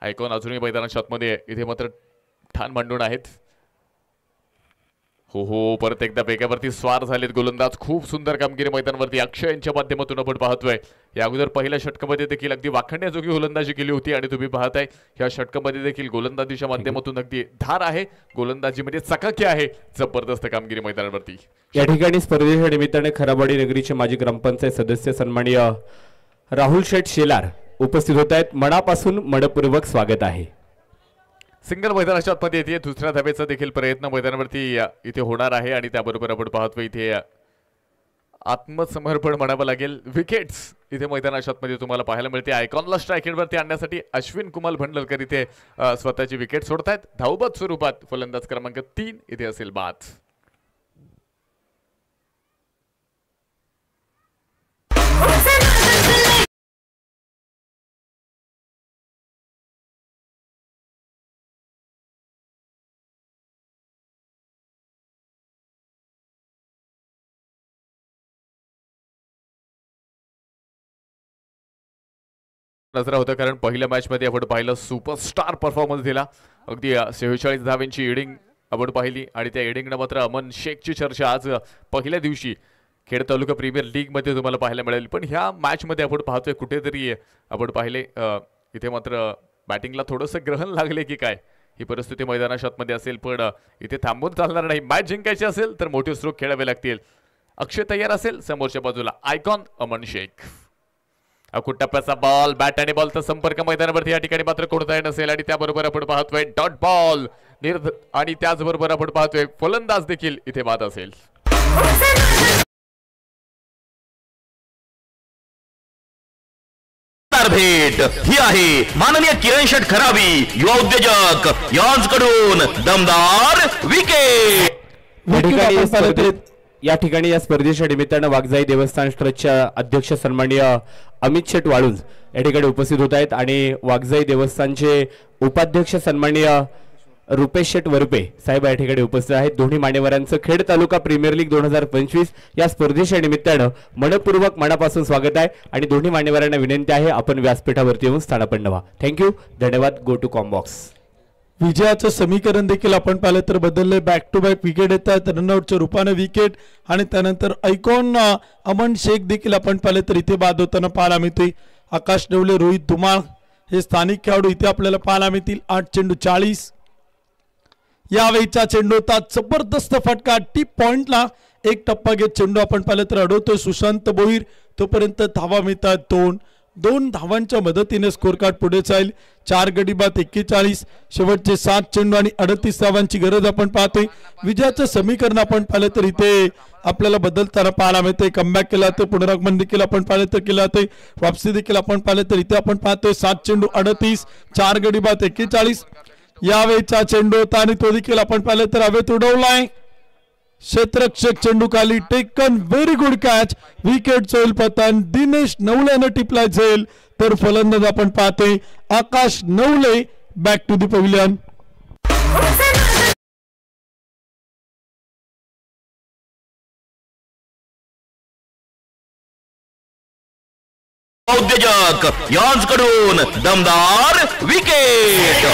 आयकॉन अजूनही मैदानाच्या आतमध्ये इथे मात्र ठाण मांडून आहेत. हो परत एकदा वेगावरती स्वार झालेत गोलंदाज. खूप सुंदर कामगिरी मैदानावरती अक्षय यांच्या माध्यमातून आपण पाहतोय. या अगोदर पहिल्या षटकामध्ये देखील अगदी वाखाणण्याजोगी गोलंदाजी केली होती आणि तुम्ही पाहताय या षटकामध्ये देखील गोलंदाजीच्या माध्यमातून अगदी धार आहे, गोलंदाजीमध्ये चकाकी आहे. जबरदस्त कामगिरी मैदानावरती. या ठिकाणी स्पर्धेच्या निमित्ताने खराबवाडी नगरीचे माजी ग्रामपंचायत सदस्य सन्माननीय राहुल शेठ शेलार उपस्थित होत आहेत. मनापासून मनपूर्वक स्वागत आहे. सिंगल मैदानाच्या आतमध्ये येते. दुसऱ्या धावेचा देखील प्रयत्न मैदानावरती इथे होणार आहे आणि त्याबरोबर आपण पाहतोय इथे आत्मसमर्पण म्हणावं लागेल. विकेट्स इथे मैदानाच्या आतमध्ये तुम्हाला पाहायला मिळते. आयकॉनला स्ट्राईक आणण्यासाठी अश्विन कुमार भंडलकर इथे स्वतःची विकेट सोडतायत. धावबाद स्वरूपात फलंदाज क्रमांक 3 इथे असेल बाद. नजरा होता कारण पहिल्या मॅच मध्ये आपण पाहिलं सुपरस्टार परफॉर्मन्स दिला. अगदी 46 धावांची इडिंग आपण पाहिली आणि त्या इडिंगनं मात्र अमन शेखची चर्चा आज पहिल्या दिवशी खेड तालुका प्रीमियर लीग मध्ये तुम्हाला पाहायला मिळेल. पण ह्या मॅच मध्ये आपण पाहतोय कुठेतरी आपण पाहिले इथे मात्र बॅटिंगला थोडंसं ग्रहण लागले की काय ही परिस्थिती मैदानाच्या आतमध्ये असेल. पण इथे थांबून चालणार नाही. मॅच जिंकायची असेल तर मोठे स्ट्रोक खेळावे लागतील. अक्षय तयार असेल, समोरच्या बाजूला आयकॉन, अमन शेख. अकुट टप्प्याचा बॉल, बॅट आणि बॉलचा संपर्क मैदानावरती या ठिकाणी मात्र कोणताही नसेल आणि त्याबरोबर आपण पाहतोय डॉट बॉल आणि त्याचबरोबर आपण पाहतोय फलंदाज देखील इथे बाद असेल. भेट ही आहे माननीय किरण शेठ खरावी युवा उद्योजक यांच्याकडून दमदार विकेट. या ठिकाणी या स्पर्धेच्या निमित्तानं वाघजाई देवस्थान ट्रस्टच्या अध्यक्ष सन्माननीय अमित शेठ वाळुंज या ठिकाणी उपस्थित होत आहेत आणि वाघजाई देवस्थानचे उपाध्यक्ष सन्माननीय रुपेश शेठ वरपे साहेब या ठिकाणी उपस्थित आहेत. दोन्ही मान्यवरांचं खेड तालुका प्रीमियर लीग 2025 या स्पर्धेच्या निमित्तानं मनपूर्वक मनापासून स्वागत आहे आणि दोन्ही मान्यवरांना विनंती आहे आपण व्यासपीठावरती येऊन स्थानापन्न व्हा. थँक्यू, धन्यवाद. गो टू कॉम्बॉक्स. विजयाचं समीकरण देखील आपण पाहिलं तर बदलले. बॅक टू बॅक विकेट येतात, रनआउटच्या रूपाने विकेट आणि त्यानंतर आयकॉन अमन शेख देखील आपण पाहिलं तर इथे बाद होताना पाहायला मिळतोय. आकाश डवले, रोहित धुमाळ हे स्थानिक खेळाडू इथे आपल्याला पाहायला मिळतील. 8 चेंडू 40. यावेळीचा चेंडू होता जबरदस्त फटका. टीप पॉइंटला एक टप्पा घेत चेंडू आपण पाहिलं तर अडवतोय सुशांत बोईर. तोपर्यंत धावा मिळतात 2 धावांच्या मदतीने स्कोर कार्ड पुढे जाईल. 4 गडी बाद 41. शेवटचे 7 चेंडू आणि 38 धावांची गरज आपण पाहतोय. विजयाचं समीकरण आपण पाहिलं तर इथे आपल्याला बदलताना पाहायला मिळते. कमबॅक केला तर पुनरागमन देखील आपण पाहिलं तर केलं जाते. वापसी देखील आपण पाहिलं तर इथे आपण पाहतोय 7 चेंडू 38, 4 गडी बाद 41. यावेळीचा चेंडू होता आणि तो देखील आपण पाहिलं तर हवेत उडवलाय. क्षेत्ररक्षक चेंडू खाली taken. Very good catch. Wicket होईल पतन. दिनेश नवलेनं टिपलाय जाईल तर फलंदाज आपण पाहतोय Akash Navale. Back to the pavilion. उद्योजक यांच्याकडून दमदार विकेट.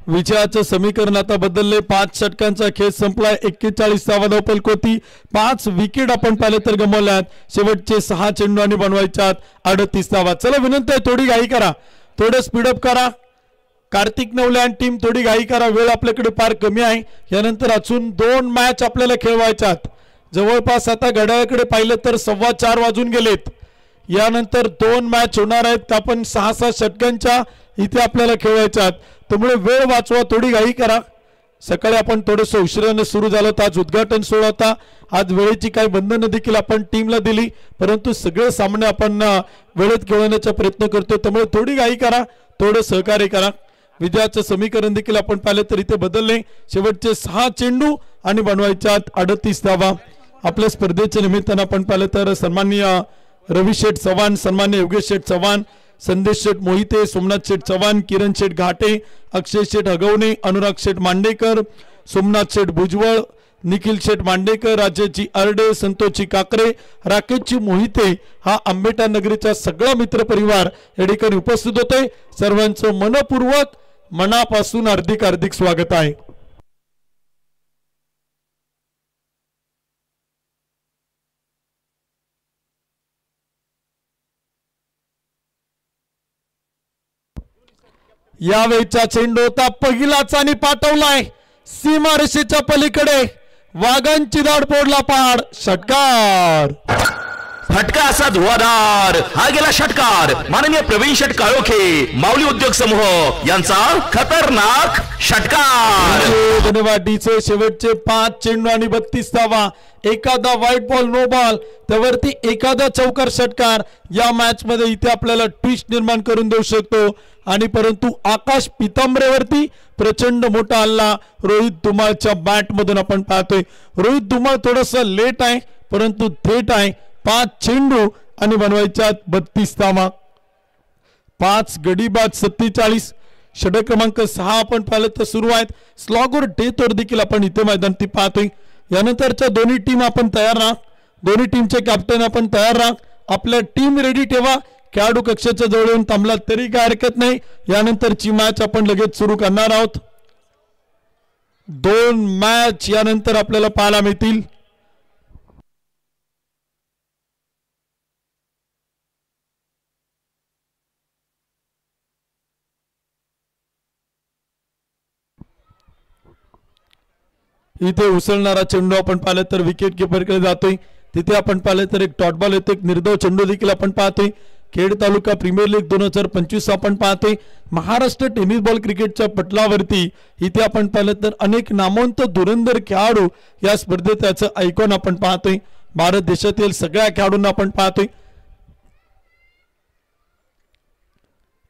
विजयाचं समीकरण आता बदलले. 5 षटकांचा खेळ संपलाय. 41 धावा धावफलक होती. 5 विकेट आपण पाहिले तर गमावल्यात. शेवटचे 6 चेंडू आणि बनवायच्यात 38 धावा. चला विनंती आहे थोडी घाई करा, थोडं स्पीडअप करा. कार्तिक नवले आणि टीम थोडी घाई करा, वेळ आपल्याकडे फार कमी आहे. यानंतर अजून 2 मॅच आपल्याला खेळवायच्यात. जवळपास आता घड्याळाकडे पाहिलं तर 4:15 वाजून गेलेत. यानंतर 2 मॅच होणार आहेत. आपण 6-6 षटकांच्या इथे आपल्याला खेळवायच्यात. त्यामुळे वेळ वाचवा, थोडी घाई करा. सकाळी आपण थोडंसं उशिराने सुरू झालं होतं. आज उद्घाटन सोहळा होता. आज वेळेची काही बंधनं देखील आपण टीमला दिली, परंतु सगळे सामने आपण वेळेत खेळवण्याचा प्रयत्न करतो. त्यामुळे थोडी घाई करा, थोडं सहकार्य करा. विजयाचं समीकरण देखील आपण पाहिलं तर इथे बदलले. शेवटचे 6 चेंडू आणि बनवायच्यात 38 धावा. आपल्या स्पर्धेच्या निमित्तानं आपण पाहिलं तर सन्माननीय रवी शेठ चव्हाण, सन्मान्य योगेश शेठ चव्हाण, संदेश शेठ मोहिते, सोमनाथ शेठ चव्हाण, किरण शेठ घाटे, अक्षय शेठ हगवणे, अनुराग शेठ मांडेकर, सोमनाथ शेठ भुजबळ, निखिल शेठ मांडेकर, राजेशजी अर्डे, संतोषजी काकरे, राकेशजी मोहिते हा आंबेटा नगरीचा सगळा मित्र परिवार या ठिकाणी उपस्थित होते. सर्वांचं मनपूर्वक मनापासून हार्दिक हार्दिक स्वागत आहे. यावेळीचा चेंडू होता पहिलाच आणि पाठवलाय सीमारेषेच्या पलीकडे, वाघांची दाढ पोडला पाड, षटकार. फटका असा धुवाधार, हा गेला षटकार. माननीय प्रवीण शेठ काळोखे, माऊली उद्योग समूह यांचा खतरनाक षटकार. धन्यवाद. डीचे शेवटचे 5 चेंडू आणि 32 धावा, एखादा व्हाईट बॉल नो बॉल, त्यावरती एखादा चौकार षटकार या मॅच मध्ये इथे आपल्याला ट्विस्ट निर्माण करून देऊ शकतो. आणि परंतु आकाश पितांबरेवरती प्रचंड मोठा हल्ला रोहित धुमाळच्या बॅट मधून आपण पाहतोय. रोहित धुमाळ थोडासा लेट आहे परंतु थेट आहे. 5 चेंडू आणि बनवायच्या 32 धावा, 5 गडी बाद 47. षटक क्रमांक 6 आपण पाहिलं तर सुरू आहेत. स्लॉगर डेथवर देखील आपण इथे मैदानात पाहतोय. यानंतरच्या दोन्ही टीम आपण तयार राहा, दोन्ही टीमचे कॅप्टन आपण तयार राहा, आपल्या टीम रेडी ठेवा. खेळाडू कक्षाच्या जवळ येऊन थांबला तरी काय हरकत नाही. यानंतरची मॅच आपण लगेच सुरू करणार आहोत. 2 मॅच यानंतर आपल्याला पाहायला मिळतील. इथे उसळणारा चेंडू आपण पाहिलं तर विकेट किपरकडे जातोय. तिथे आपण पाहिलं तर एक डॉट बॉल येतो, एक निर्धाव चेंडू देखील आपण पाहतोय. खेड तालुका प्रीमियर लीग 2025 आपण पाहतोय. महाराष्ट्र टेनिस बॉल क्रिकेटच्या पटलावरती इथे आपण पाहिलं तर अनेक नामवंत धुरंधर खेळाडू या स्पर्धेत त्याचं आयकॉन आपण पाहतोय. भारत देशातील सगळ्या खेळाडूंना आपण पाहतोय.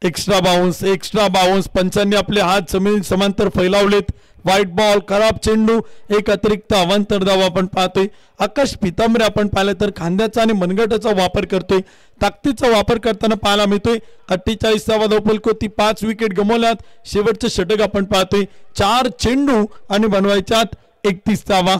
एक्स्ट्रा बाउन्स पंचांनी आपले हात जमीन समांतर फैलावलेत. व्हाईट बॉल, खराब चेंडू, एक अतिरिक्त अवांतर धाव आपण पाहतोय. आकाश पितांबरे आपण पाहिलं तर खांद्याचा आणि मनगटाचा वापर करतोय, ताकदीचा वापर करताना पाहायला मिळतोय. 48वा धावफलक, 5 विकेट गमावल्यात. शेवटचे षटक आपण पाहतोय. 4 चेंडू आणि बनवायच्यात 31 धावा.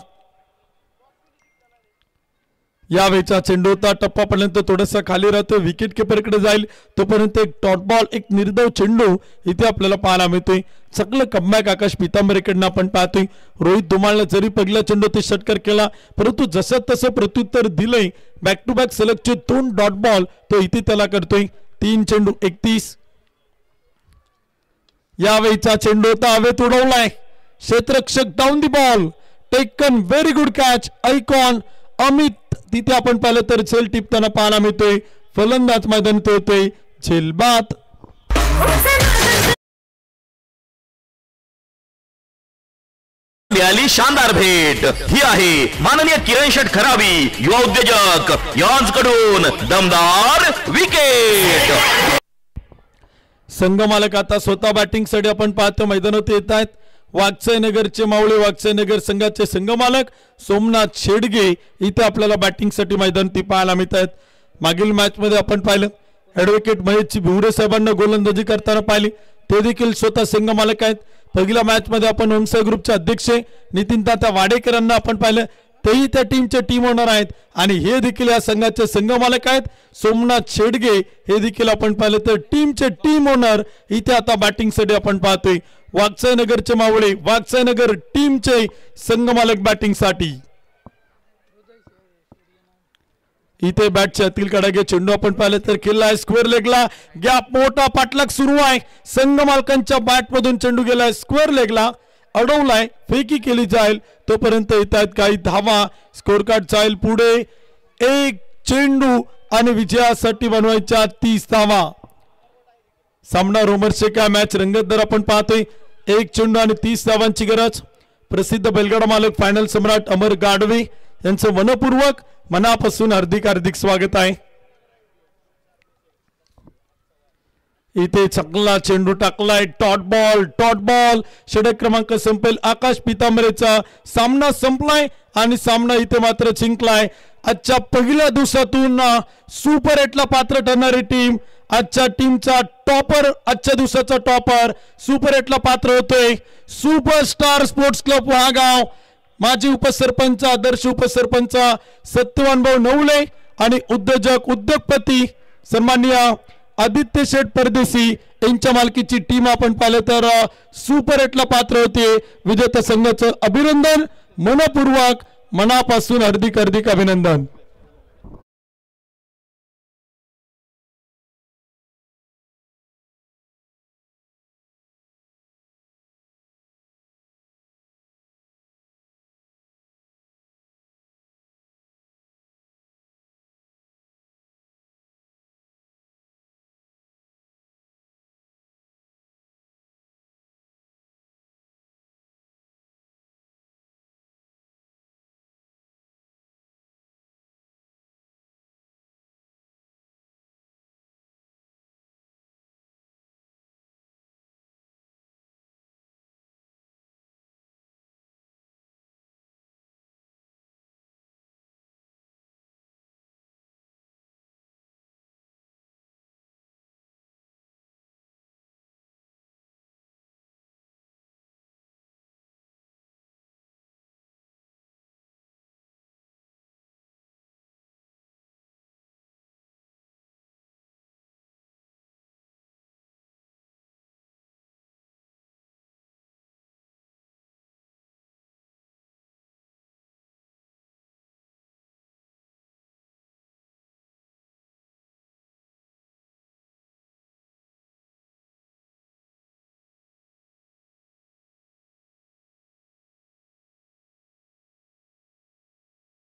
यावेळेचा चेंडू होता टप्पापर्यंत थोडासा खाली राहतो, विकेट किपरकडे जाईल तोपर्यंत एक डॉट बॉल, एक निर्धाव चेंडू इथे आपल्याला पाहायला मिळतोय. सगळं कमबॅक आकाश पितांबरेकडनं आपण पाहतोय. रोहित धुमाळने जरी पहिला चेंडू ते षटकार केला परंतु जसं तसं प्रत्युत्तर दिलंय. बॅक टू बॅक सलगचे 2 डॉट बॉल तो इथे त्याला करतोय. 3 चेंडू 31. यावेळीचा चेंडू होता हवेत उडवलाय, क्षेत्ररक्षक down the ball, taken, very good catch. Icon Amit तिथे आपण पाहिलं तर झेल टिपताना पाहायला मिळतोय. फलंदाज मैदानात होतोय झेलबाद. मिळाली शानदार भेट, ही आहे माननीय किरण शेठ खरावी युवा उद्योजक यांच्याकडून दमदार विकेट. संघ मालक आता स्वतः बॅटिंग साठी आपण पाहतो मैदानात येत आहेत. वागसाई नगरचे मावळे, वागसाई नगर संघाचे संघ मालक सोमनाथ शेडगे इथे आपल्याला बॅटिंग साठी मैदानात पाहायला मिळत आहेत. मागील मॅच मध्ये आपण पाहिलं ऍडव्होकेट महेशजी भिवरे साहेबांना गोलंदाजी करताना पाहिली, ते देखील स्वतः संघ मालक आहेत. पहिल्या मॅच मध्ये आपण ओमसाई ग्रुपचे अध्यक्ष नितीन तात्या वाडेकरांना आपण पाहिलं, तेही त्या टीमचे टीम ओनर आहेत आणि हे देखील या संघाचे संघ मालक आहेत. सोमनाथ शेडगे हे देखील आपण पाहिलं तर टीमचे टीम ओनर इथे आता बॅटिंग साठी आपण पाहतोय. वागसाई नगरचे मावळे, वागसाई नगर टीमचे संघ मालक बॅटिंग साठी इथे बॅटच्या अतील कडागे चेंडू आपण पाहिलं तर केलाय स्क्वेअर लेगला. गॅप मोठा पाठलाग सुरू आहे. संघ मालकांच्या बॅट मधून चेंडू गेलाय स्क्वेअर लेगला, अडवलाय, फेकी केली जाईल तोपर्यंत येत आहेत काही धावा. स्कोर कार्ड जाईल पुढे. 1 चेंडू आणि विजयासाठी बनवायच्या 30 धावा. सामना रोमर्सचे काय मॅच रंगतदार आपण पाहतोय. 1 चेंडू आणि 30 धावांची गरज. प्रसिद्ध बैलगाडा मालक फायनल सम्राट अमर गाडवे यांचं मनपूर्वक मनापासून हार्दिक हार्दिक स्वागत आहे. इथे चांगला चेंडू टाकलाय, डॉट बॉल. षटक क्रमांक संपेल. आकाश पितांबरेचा सामना संपलाय आणि सामना इथे मात्र जिंकलाय. आजच्या पहिल्या दिवसातून सुपर 8ला पात्र ठरणारी टीम आजच्या टीमचा टॉपर, आजच्या दिवसाचा टॉपर सुपर 8ला पात्र होतोय. सुपरस्टार स्पोर्ट्स क्लब वहागाव, माजी उपसरपंच, आदर्श उपसरपंच सत्यवान भाऊ नवले आणि उद्योगपती सन्माननीय आदित्य शेठ परदेशी यांच्या मालकीची टीम आपण पाहिलं तर सुपर 8ला पात्र होते. विजेता संघाचं अभिनंदन, मनपूर्वक मनापासून हार्दिक अभिनंदन.